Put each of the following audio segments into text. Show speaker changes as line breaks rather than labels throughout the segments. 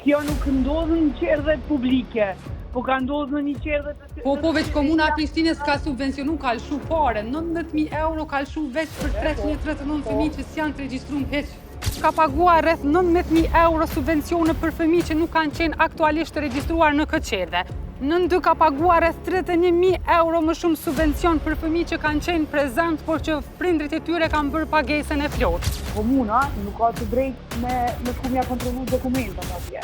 kjo nuk ndodhë në qerdhe publike, po ka ndodhë në një qerdhe të...
Po veç Komuna e Prishtinës ka subvencionu, ka lëshu fare, 19.000 euro ka lëshu veç për 339 fëmijë që s'janë të regjistruar heq. Ka paguar rreth 19.000 euro subvencione për fëmijë që nuk kanë qenë aktualisht të regjistruar në këtë qerdhe. Në ndë ka paguar rreth 31.000 euro më shumë subvencion për fëmijë që kanë qenë prezent, por që prindrit e tyre kanë bërë pagesën e plotë.
Komuna nuk ka të drejtë me shkumja kontrolu dokumentat atje.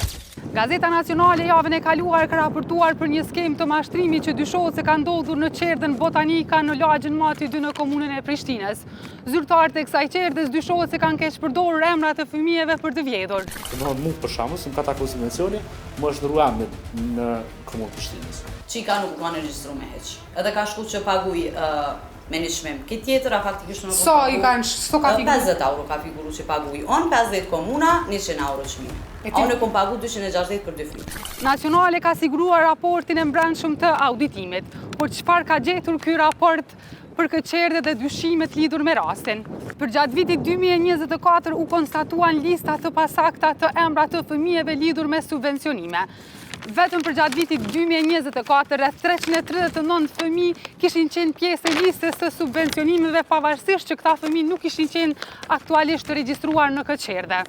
Gazeta Nacionale javën e kaluar ka raportuar për një skem të mashtrimi që dyshohet se ka ndodhur në qerdhen Botanika në lagjën Mati 2 në komunën e Prishtinës. Zyrtarët e kësaj qerdhes dyshohet se kanë keq përdorur emrat e fëmijëve për të vjedhur.
Mu për shembull, më ka takuar subvencioni, më është dhëruar në komunë Prishtinës.
Çika nuk kanë regjistruar me hiç. Edhe ka shku që paguaj me një çmim. Këtë tjetër faktikisht nuk
ka figuruar.
50 euro ka figuruar që paguaj. On 50 komuna, 100 euro çmim. Unë kom pagu 260 për 2 fëmijë.
Nacionale ka siguruar raportin e mbrëmshëm të auditimit, por çfarë ka gjetur ky raport për këtë qerdhe dhe dyshimet lidhur me rastin? Për gjatë vitit 2024 u konstatuan lista të pasakta të emra të fëmijëve lidhur me subvencionime. Vetëm për gjatë vitit 2024, rreth 339 fëmijë kishin qenë pjesë e listës të subvencionimeve, pavarësisht që këta fëmijë nuk kishin qenë aktualisht të regjistruar në këtë qerdhe.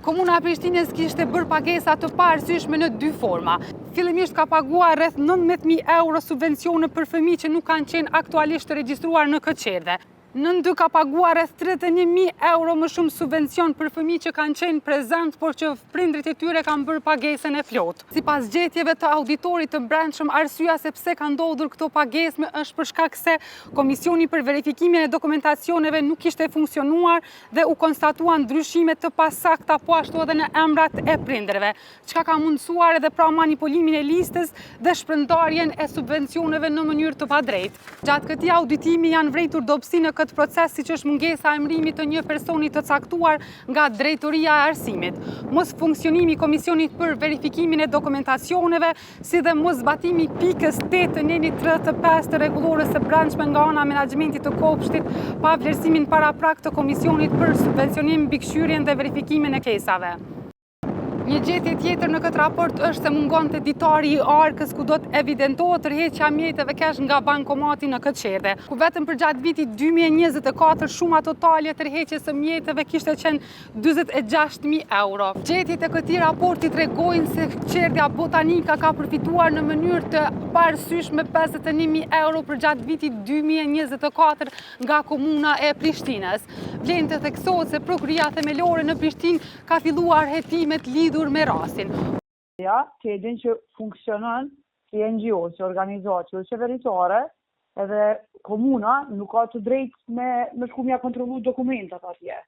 Komuna e Prishtinës kishte bërë pagesa të parësyeshme në 2 forma. Fillimisht ka paguar rreth 19.000 euro subvencione për fëmijë që nuk kanë qenë aktualisht të regjistruar në këtë qerdhe. Në ndë ka paguar rreth 31.000 euro më shumë subvencion për fëmijë që kanë qenë prezent, por që prindrit e tyre kanë bërë pagesën e plotë. Sipas gjetjeve të auditorit të brendshëm, arsyeja se pse ka ndodhur këto pagesme është për shkak se Komisioni për verifikimin e dokumentacioneve nuk kishte funksionuar dhe u konstatuan ndryshime të pasakta, po ashtu edhe në emrat e prindërve, çka ka mundësuar edhe pra manipulimin e listës dhe shpërndarjen e subvencioneve në mënyrë të padrejtë. Gjatë këtij auditimi janë vretur dobësi në këtë proces, siç është mungesa e emërimit të një personi të caktuar nga Drejtoria e Arsimit, mos funksionimi i Komisionit për verifikimin e dokumentacioneve, si dhe mos zbatimi pikës 8 të nenit 35 të rregullorës së brendshme nga ana e menaxhmentit të kopshtit, pa vlerësimin paraprak të Komisionit për subvencionim, mbikëqyrjen dhe verifikimin e kesave. Një gjetje tjetër në këtë raport është se mungonte ditari i arkës ku do të evidentohet tërheqja e mjeteve kesh nga bankomati në këtë qerdhe, ku vetëm për gjatë vitit 2024 shuma totale tërheqjes së mjeteve kishte qenë 46.000 euro. Gjetjet e këtij raporti tregojnë se qerdhja Botanika ka përfituar në mënyrë të parësyeshme 51.000 euro për gjatë vitit 2024 nga Komuna e Prishtinës. Vlen të theksohet se Prokuria Themelore në Prishtinë ka filluar hetimet lidhur me rastin.
Ja, që e din që funksionon si NGO, si organizatë qeveritare, edhe komuna nuk ka të drejtë me shkumja kontrollu dokumentat atje.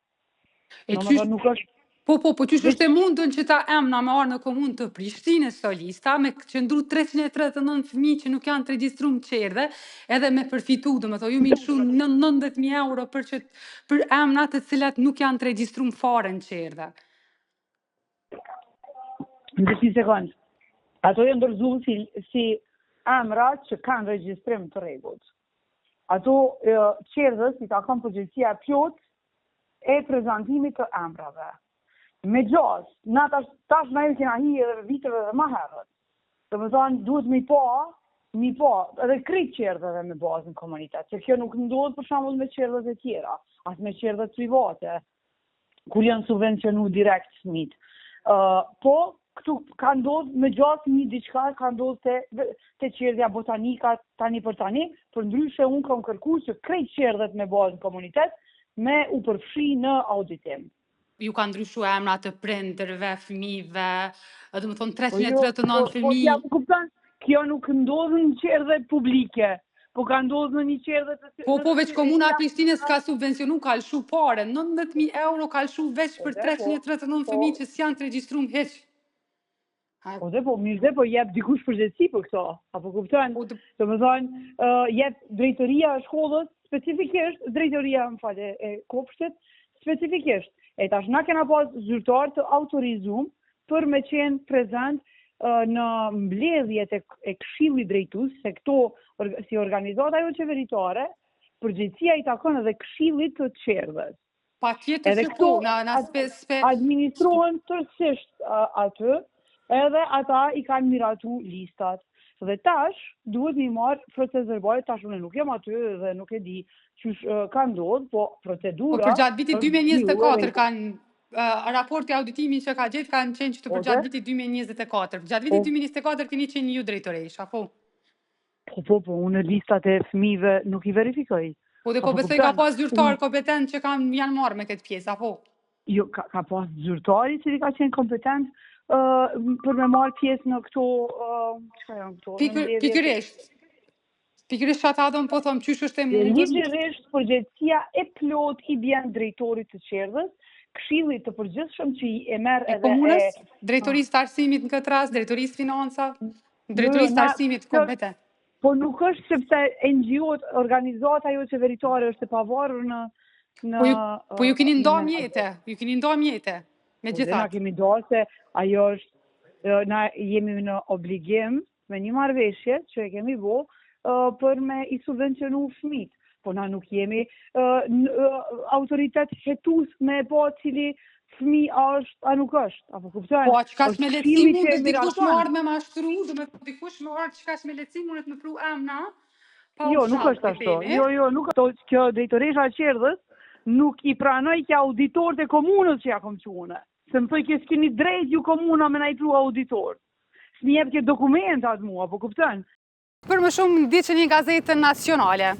Po, qysh është e mundën që ta emna me arë në komunë të Prishtinës të lista, me qëndru 339 fëmijë që nuk janë të regjistruar në qerdhe, edhe me përfitu, ju minshu 90.000 euro për emna të cilat nuk janë të regjistruar fare në qerdhe.
Në 10 sekundë. Ato janë ndërzuar si emra që kanë regjistrim të rregullt. Ato qerdhës i takon përgjegjësia plot e prezantimit të emrave. Me gjas, na tash na ju kena hi edhe viteve dhe më herët. Domethënë duhet mi pa edhe krejt qerdheve me bazë në komunitet, që kjo nuk ndodhet për shembull me qerdhet e tjera, as me qerdhet private, kur janë subvencionu direkt fëmijët. Po këtu ka ndodhur me gjatë një diçka ka ndodhur te qerdhja Botanika tani për tani, për ndryshe unë kam kërkuar që krejt qerdhet me bazë në komunitet me u përfshi në auditim.
Ju ka ndryshuar emrat të prindërve, fëmijëve, domethënë 339 fëmijë.
Po kupton, kjo nuk ndodh në qerdhe publike, po ka ndodhur në një qerdhe të...
Po veç Komuna e Prishtinës ka subvencionu, ka lëshu fare, 19.000 euro ka lëshu veç për 339 fëmijë që s'janë të regjistruar heq.
Po jep dikush përgjegjësi për këto, apo kupton? Domethënë jep drejtoria e shkollës, specifikisht drejtoria e kopshtit, specifikisht. E tash na kena pas zyrtar të autorizuar për me qenë prezent në mbledhjet e këshillit drejtues, se këto si organizata qeveritare, përgjegjësia i takon edhe këshillit të qerdhes.
Patjetër se po,
administrohen tërësisht aty, edhe ata i kanë miratu listat. Dhe tash, duhet mi marë proces verbale, tash unë nuk jam aty dhe nuk e di që ka ndodhë, po procedura...
Po përgjatë vitit 2024 kanë raporti auditimin që ka gjetë kanë qenë që të përgjatë vitit 2024. Përgjatë vitit 2024 keni qenë ju drejtoresh, apo?
Po, unë listat e fëmijëve nuk i verifikoj.
Po dhe po besoj ka pas zyrtar kompetent që janë marrë me këtë pjesë, apo?
Jo, ka pas zyrtari që ka qenë kompetent për me marrë pjesë në këto... Qëka janë këto?
Pikërisht që ata po thëmë qysh është e mundës?
Ligjërisht përgjegjësia e plot i bjen drejtorit të qerdhës, këshillit të përgjithshëm që i e merr edhe
komunës, drejtorisë të arsimit në këtë rast, drejtorisë financa, drejtorisë të arsimit kompetent.
Po nuk është sepse NGO-t, organizata jo qeveritare është e pavarur në...
Po ju keni nda mjete, me gjithat.
Na kemi nda se ajo është, na jemi në obligim me një marrëveshje që e kemi bo për me i subvencionu fëmijët. Po na nuk jemi autoritet hetus me po cili fëmijë është, a nuk është. Apo kuptojnë?
Po, që ka shme letësi mundet dikush më ardhë me mashtru, dhe me dikush më ardhë që ka shme letësi mundet me pru emna,
jo, nuk është ashtu. Jo, nuk është. Kjo drejtoresha e qerdhës nuk i pranoj kja auditorët e komunës që ja kom qune. Se më thoi kje s'kini drejt ju komuna me na i pru auditorët. S'mi jep kje dokumentat mua, po kuptojnë?
Për më shumë, di që një gazetë nacionale,